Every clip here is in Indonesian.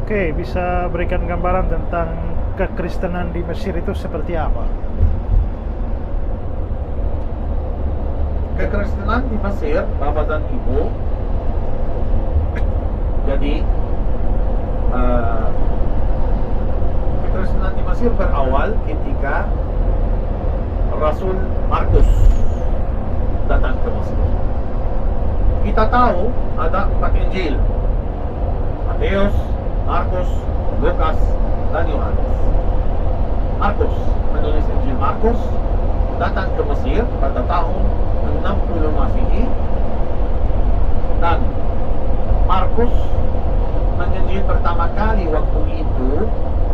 Oke, bisa berikan gambaran tentang kekristenan di Mesir itu seperti apa? Kekristenan di Mesir, Bapak dan Ibu, jadi kekristenan di Mesir berawal ketika Rasul Markus datang ke Mesir. Kita tahu ada 4 Injil: Matius, Markus, Lukas, dan Yohanes. Markus, penulis Injil Markus, datang ke Mesir pada tahun 60 Masehi, dan Markus menginjil pertama kali waktu itu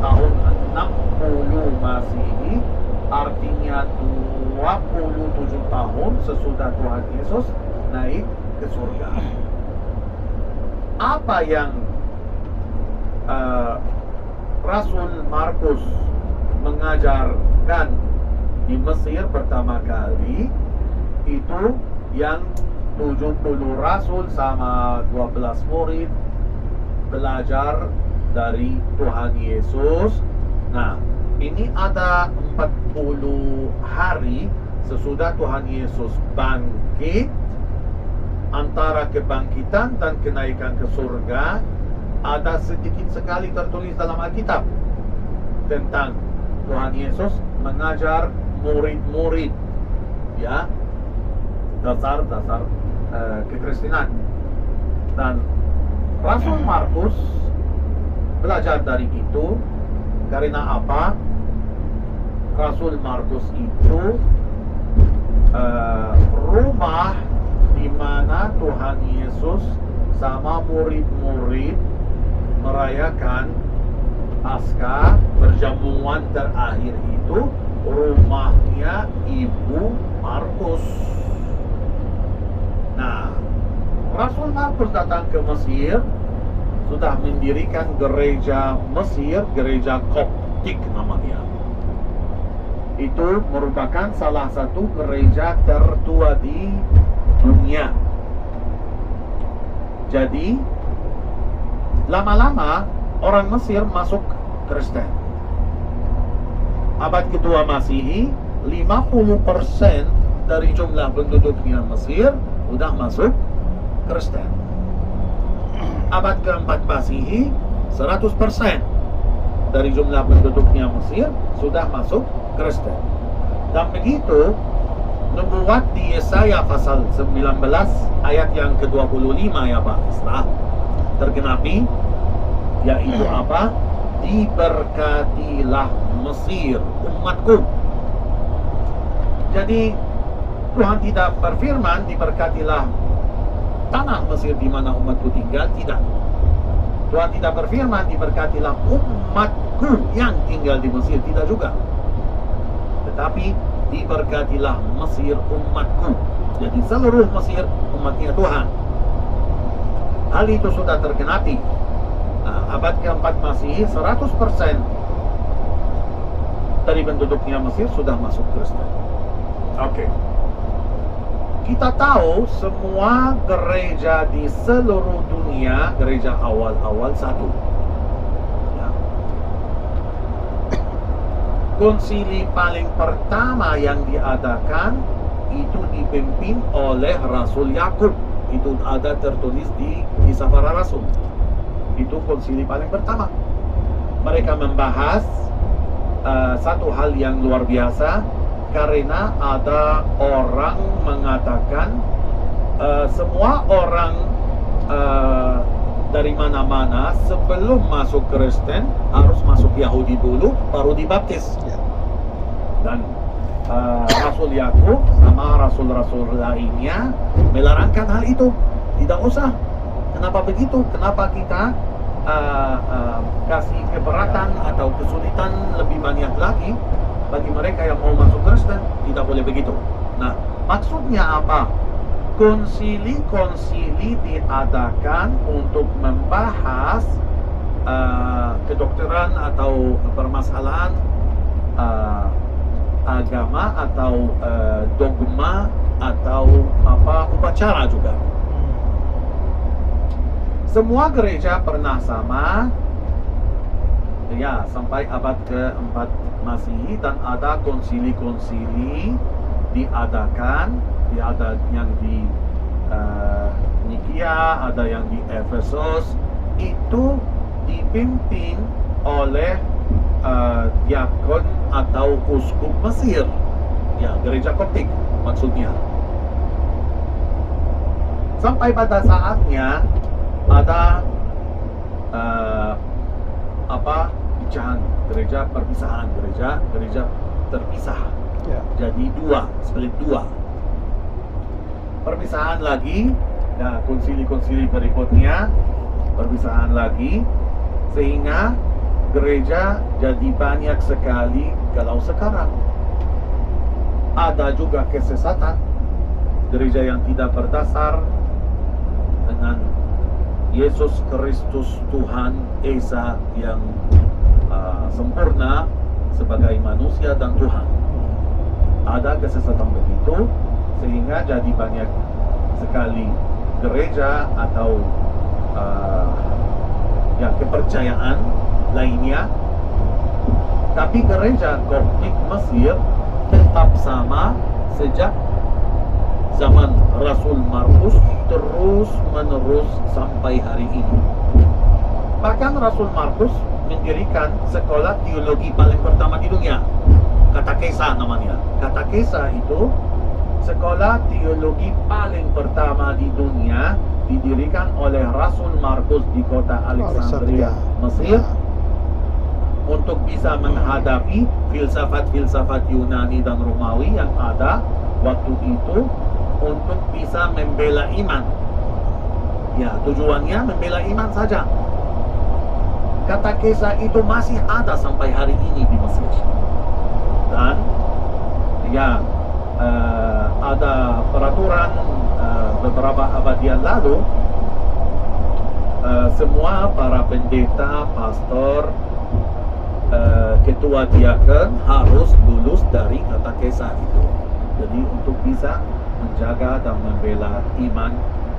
tahun 60 Masehi, artinya 27 tahun sesudah Tuhan Yesus naik ke surga. Apa yang Rasul Markus mengajarkan di Mesir pertama kali itu yang 70 rasul sama 12 murid belajar dari Tuhan Yesus. Nah, ini ada 40 hari sesudah Tuhan Yesus bangkit. Antara kebangkitan dan kenaikan ke surga ada sedikit sekali tertulis dalam Alkitab tentang Tuhan Yesus mengajar murid-murid, ya, dasar-dasar kekristenan. Dan Rasul Markus belajar dari itu. Karena apa? Rasul Markus itu rumah di mana Tuhan Yesus sama murid-murid merayakan Paskah, perjamuan terakhir itu rumahnya Ibu Markus. Nah, Rasul Markus datang ke Mesir, sudah mendirikan gereja Mesir, gereja Koptik namanya. Itu merupakan salah satu gereja tertua di dunia. Jadi lama-lama orang Mesir masuk Kristen. Abad kedua Masehi, 50% dari jumlah penduduknya Mesir sudah masuk Kristen. Abad keempat Masehi, 100% dari jumlah penduduknya Mesir sudah masuk Kristen. Dan begitu nubuat di Yesaya pasal 19 ayat yang ke-25, ya Pak Isra, tergenapi, yaitu apa? Diberkatilah Mesir, umatku. Jadi Tuhan tidak berfirman diberkatilah tanah Mesir di mana umatku tinggal, tidak. Tuhan tidak berfirman diberkatilah umatku yang tinggal di Mesir, tidak juga. Tetapi diberkatilah Mesir umatku. Jadi seluruh Mesir umatnya Tuhan. Hal itu sudah tergenapi. Abad keempat Masehi, 100% dari penduduknya Mesir sudah masuk Kristen. Oke. Kita tahu semua gereja di seluruh dunia, gereja awal-awal satu. Ya. Konsili paling pertama yang diadakan itu dipimpin oleh Rasul Yakub. Itu ada tertulis di Kisah Para Rasul. Itu konsili paling pertama. Mereka membahas satu hal yang luar biasa, karena ada orang mengatakan semua orang dari mana-mana sebelum masuk Kristen harus masuk Yahudi dulu baru dibaptis. Dan Rasul Yakub sama rasul-rasul lainnya melarangkan hal itu. Tidak usah. Kenapa begitu? Kenapa kita kasih keberatan atau kesulitan lebih banyak lagi bagi mereka yang mau masuk Kristen? Tidak boleh begitu. Nah, maksudnya apa? Konsili-konsili diadakan untuk membahas kedokteran atau permasalahan agama atau dogma atau upacara juga. Semua gereja pernah sama, ya sampai abad ke-4 Masehi, dan ada konsili-konsili diadakan, ada yang di Nikia, ada yang di Efesus, itu dipimpin oleh diakon atau uskup Mesir, ya gereja Koptik maksudnya. Sampai pada saatnya ada pecahan gereja, perpisahan gereja terpisah. Ya. Jadi split dua. Perpisahan lagi, nah konsili-konsili berikutnya perpisahan lagi, sehingga gereja jadi banyak sekali. Kalau sekarang ada juga kesesatan, gereja yang tidak berdasar dengan Yesus Kristus Tuhan Esa yang sempurna sebagai manusia dan Tuhan. Ada kesesatan begitu, sehingga jadi banyak sekali gereja atau kepercayaan lainnya. Tapi gereja Koptik Mesir tetap sama sejak zaman Rasul Markus terus menerus sampai hari ini. Bahkan Rasul Markus mendirikan sekolah teologi paling pertama di dunia, Katakesa namanya. Katakesa itu sekolah teologi paling pertama di dunia, didirikan oleh Rasul Markus di kota Alexandria, Mesir, untuk bisa menghadapi filsafat-filsafat Yunani dan Romawi yang ada waktu itu, untuk bisa membela iman. Ya, tujuannya membela iman saja. Katakesa itu masih ada sampai hari ini di Mesir. Dan ada peraturan beberapa abad yang lalu, semua para pendeta, pastor, ketua diakon harus lulus dari katakesa itu. Jadi untuk bisa menjaga dan membela iman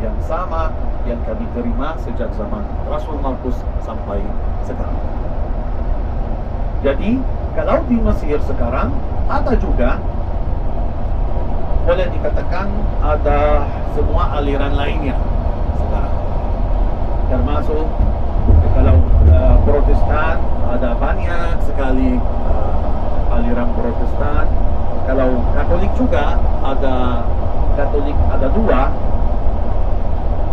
yang sama yang kami terima sejak zaman Rasul Markus sampai sekarang. Jadi kalau di Mesir sekarang ada juga, boleh dikatakan ada semua aliran lainnya sekarang, termasuk kalau Protestan ada banyak sekali aliran Protestan. Kalau Katolik juga ada dua,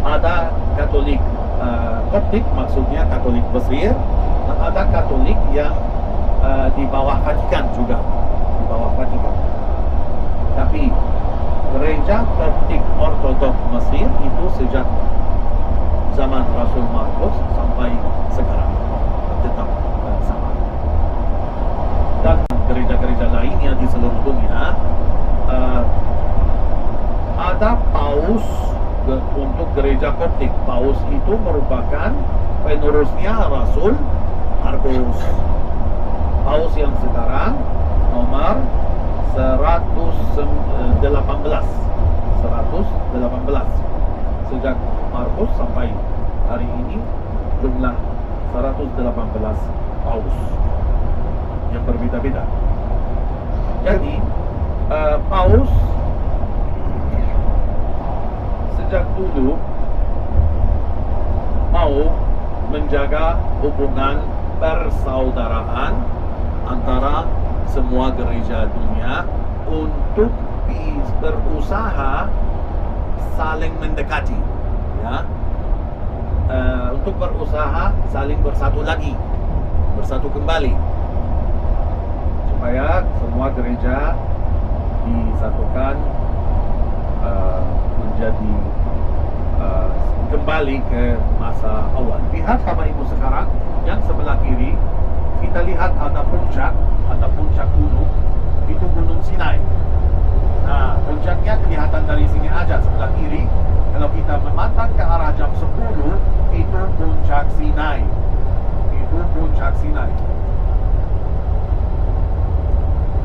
ada Katolik Koptik, maksudnya Katolik Mesir, dan ada Katolik yang di bawah Vatikan juga, di bawah Vatikan. Tapi gereja Koptik Ortodok Mesir itu sejak zaman Rasul Markus sampai sekarang tetap sama. Dan gereja-gereja lainnya di seluruh dunia ada paus untuk gereja Koptik. Paus itu merupakan penerusnya Rasul Markus. Paus yang sekarang nomor 118 sejak Markus sampai hari ini jumlah 118 paus yang berbeda-beda. Jadi paus sejak dulu mau menjaga hubungan persaudaraan antara semua gereja dunia untuk berusaha saling mendekati, ya, untuk berusaha saling bersatu lagi, bersatu kembali, supaya semua gereja disatukan, menjadi kembali ke masa awal. Lihat sama ibu sekarang yang sebelah kiri, kita lihat ada puncak gunung, itu Gunung Sinai. Nah, puncaknya kelihatan dari sini aja sebelah kiri. Kalau kita memandang ke arah jam 10, itu puncak Sinai. Itu puncak Sinai.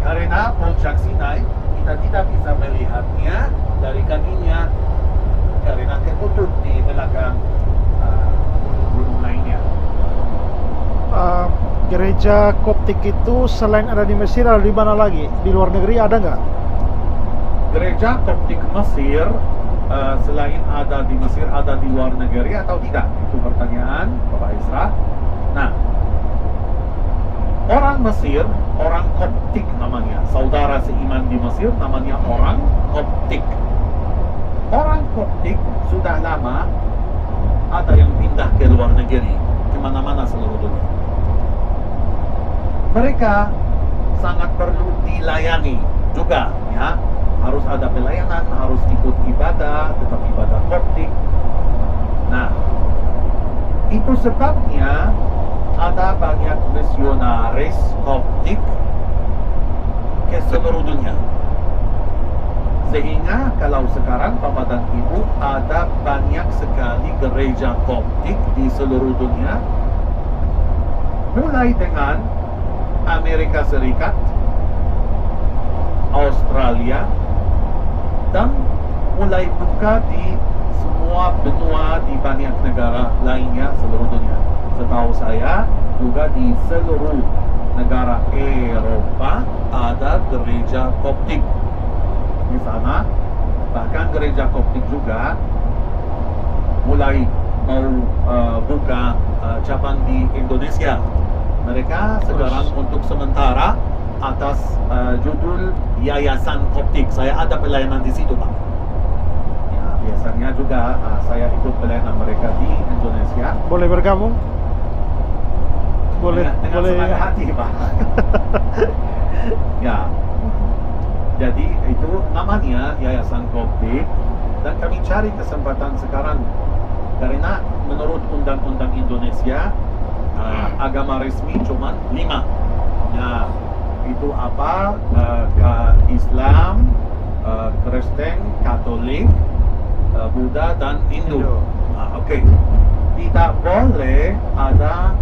Karena puncak Sinai kita tidak bisa melihatnya dari kakinya, karena tertutup di belakang gunung-gunung lainnya. Gereja Koptik itu selain ada di Mesir, ada di mana lagi? Di luar negeri ada nggak? Gereja Koptik Mesir selain ada di Mesir, ada di luar negeri atau tidak? Itu pertanyaan Bapak Isra. Nah, orang Mesir, orang Koptik namanya. Saudara seiman di Mesir namanya orang Koptik. Orang Koptik sudah lama ada yang pindah ke luar negeri, kemana-mana seluruh dunia. Mereka sangat perlu dilayani juga, ya. Harus ada pelayanan, harus ikut ibadah, tetap ibadah Koptik. Nah, itu sebabnya ada banyak misionaris Koptik ke seluruh dunia. Sehingga kalau sekarang Bapak dan Ibu ada banyak sekali gereja Koptik di seluruh dunia, mulai dengan Amerika Serikat, Australia, dan mulai buka di semua benua di banyak negara lainnya seluruh dunia. Setahu saya juga di seluruh negara Eropa ada gereja Koptik di sana. Bahkan gereja Koptik juga mulai mau buka cabang di Indonesia. Mereka sekarang untuk sementara atas judul Yayasan Koptik. Saya ada pelayanan di situ, Pak. Ya, biasanya juga saya ikut pelayanan mereka di Indonesia. Boleh bergabung? Boleh, dengan boleh. senang hati, Pak. Ya. Jadi itu namanya Yayasan Koptik, dan kami cari kesempatan sekarang karena menurut undang-undang Indonesia agama resmi cuma 5. Ya, itu apa? Islam, Kristen, Katolik, Buddha, dan Hindu. Oke. Tidak boleh ada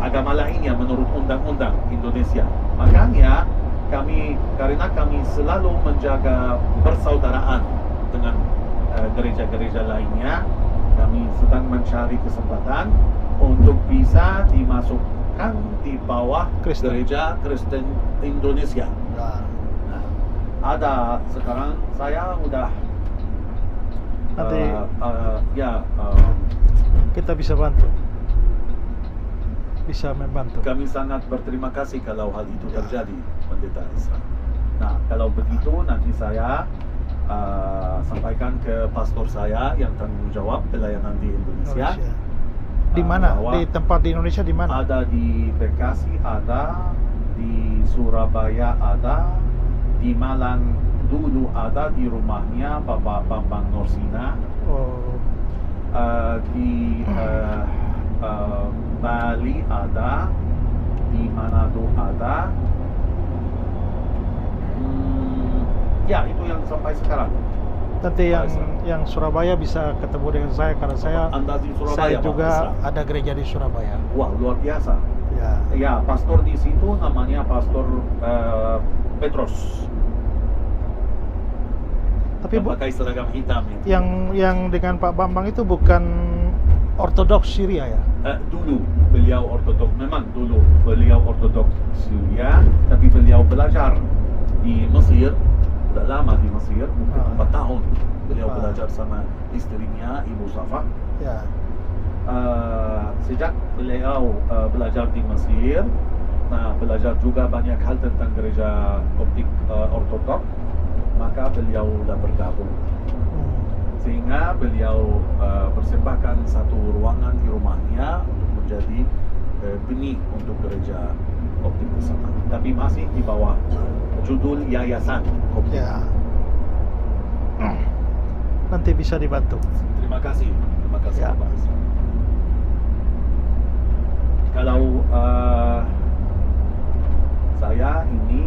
agama lainnya menurut undang-undang Indonesia. Makanya karena kami selalu menjaga persaudaraan dengan gereja-gereja lainnya, kami sedang mencari kesempatan untuk bisa dimasukkan di bawah gereja Kristen Indonesia. Nah, ada sekarang saya udah Nanti kita bisa bantu, bisa membantu. Kami sangat berterima kasih kalau hal itu terjadi, Pendeta Isra. Nah, kalau begitu nanti saya sampaikan ke pastor saya yang tanggung jawab pelayanan di Indonesia. Di mana? Di tempat di Indonesia di mana? Ada di Bekasi, ada di Surabaya, ada di Malang dulu, ada di rumahnya Bapak Bambang Norsina. Di Bali ada, di Manado ada. Ya, itu yang sampai sekarang. Nanti yang Surabaya bisa ketemu dengan saya karena Anda di Surabaya, saya juga Pak, ada gereja di Surabaya. Wah, luar biasa. Ya. Ya, pastor di situ namanya Pastor Petros. Tapi pakai seragam hitam itu. Yang dengan Pak Bambang itu bukan Ortodoks Syria ya? Dulu beliau Ortodoks, memang dulu beliau Ortodoks Syria, tapi beliau belajar di Mesir. Sudah lama di Mesir, mungkin 4 tahun beliau belajar sama istrinya Ibu Safa. Ya. Sejak beliau belajar di Mesir, belajar juga banyak hal tentang gereja Koptik Ortodoks, maka beliau sudah bergabung. Sehingga beliau persembahkan satu ruangan di rumahnya untuk menjadi benih untuk gereja Koptik bersama. Tapi masih di bawah judul Yayasan Koptik. Ya. Nanti bisa dibantu. Terima kasih Ya. Bapak. Kalau saya ini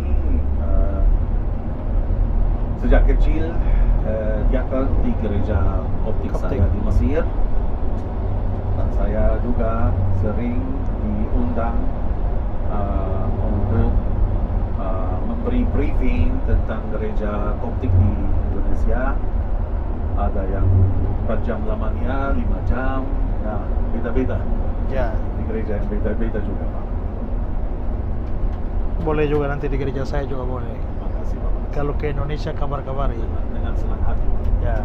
sejak kecil diaken di gereja Koptik saya di Mesir, dan saya juga sering diundang untuk memberi briefing tentang gereja Koptik di Indonesia. Ada yang 4 jam lamanya, 5 jam, ya beda-beda. Ya. Di gereja yang beda-beda juga, Pak. boleh juga nanti di gereja saya juga boleh. Terima kasih Bapak. Kalau ke Indonesia kabar-kabari. Dengan senang hati. Ya.